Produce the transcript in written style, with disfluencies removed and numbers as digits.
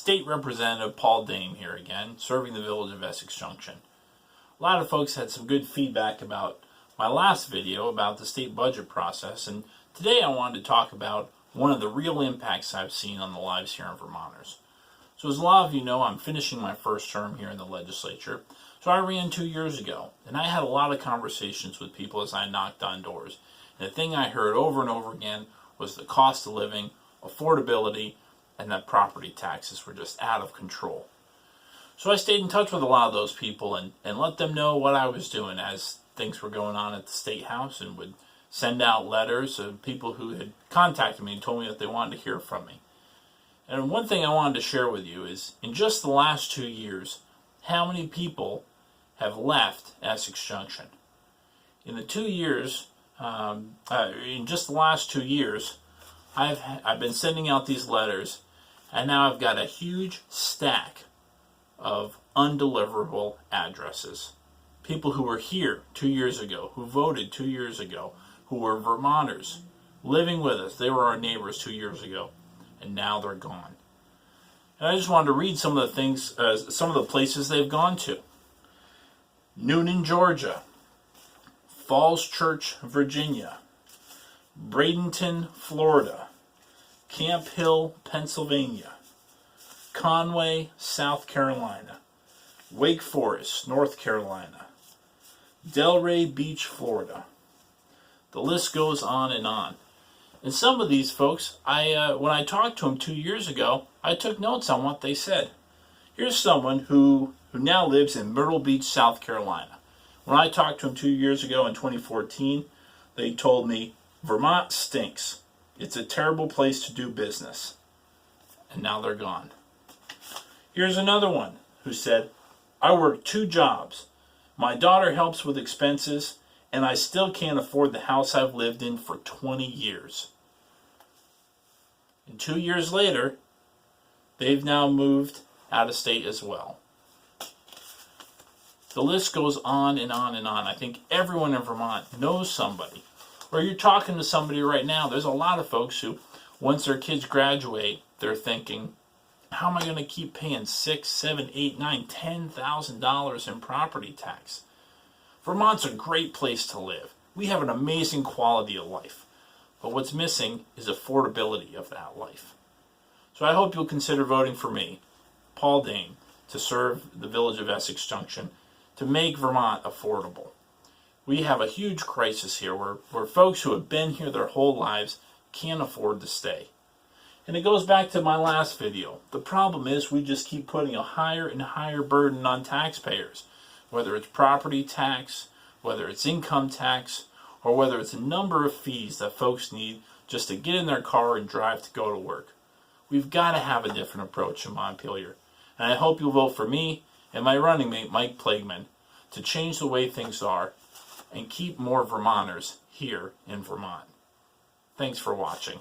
State Representative Paul Dame here again, serving the village of Essex Junction. A lot of folks had some good feedback about my last video about the state budget process, and today I wanted to talk about one of the real impacts I've seen on the lives here in Vermonters. So as a lot of you know, I'm finishing my first term here in the legislature. So I ran 2 years ago, and I had a lot of conversations with people as I knocked on doors. And the thing I heard over and over again was the cost of living, affordability, and that property taxes were just out of control. So I stayed in touch with a lot of those people and let them know what I was doing as things were going on at the State House, and would send out letters of people who had contacted me and told me that they wanted to hear from me. And one thing I wanted to share with you is, in just the last 2 years, how many people have left Essex Junction. In the 2 years, in just the last 2 years, I've been sending out these letters, and now I've got a huge stack of undeliverable addresses. People who were here 2 years ago, who voted 2 years ago, who were Vermonters, living with us. They were our neighbors 2 years ago, and now they're gone. And I just wanted to read some of the things, some of the places they've gone to. Noonan, Georgia. Falls Church, Virginia. Bradenton, Florida. Camp Hill, Pennsylvania. Conway, South Carolina. Wake Forest, North Carolina. Delray Beach, Florida. The list goes on and on. And some of these folks, when I talked to them 2 years ago, I took notes on what they said. Here's someone who now lives in Myrtle Beach, South Carolina. When I talked to him 2 years ago in 2014, they told me, Vermont stinks. It's a terrible place to do business. And now they're gone. Here's another one who said, I work 2 jobs. My daughter helps with expenses, and I still can't afford the house I've lived in for 20 years. And 2 years later, they've now moved out of state as well. The list goes on and on and on. I think everyone in Vermont knows somebody. Or you're talking to somebody right now. There's a lot of folks who, once their kids graduate, they're thinking, how am I going to keep paying $6,000, $7,000, $8,000, $9,000, $10,000 in property tax? Vermont's a great place to live. We have an amazing quality of life. But what's missing is affordability of that life. So I hope you'll consider voting for me, Paul Dame, to serve the village of Essex Junction, to make Vermont affordable. We have a huge crisis here where folks who have been here their whole lives can't afford to stay. And it goes back to my last video. The problem is we just keep putting a higher and higher burden on taxpayers, whether it's property tax, whether it's income tax, or whether it's a number of fees that folks need just to get in their car and drive to go to work. We've got to have a different approach in Montpelier. And I hope you'll vote for me and my running mate, Mike Plagman, to change the way things are and keep more Vermonters here in Vermont. Thanks for watching.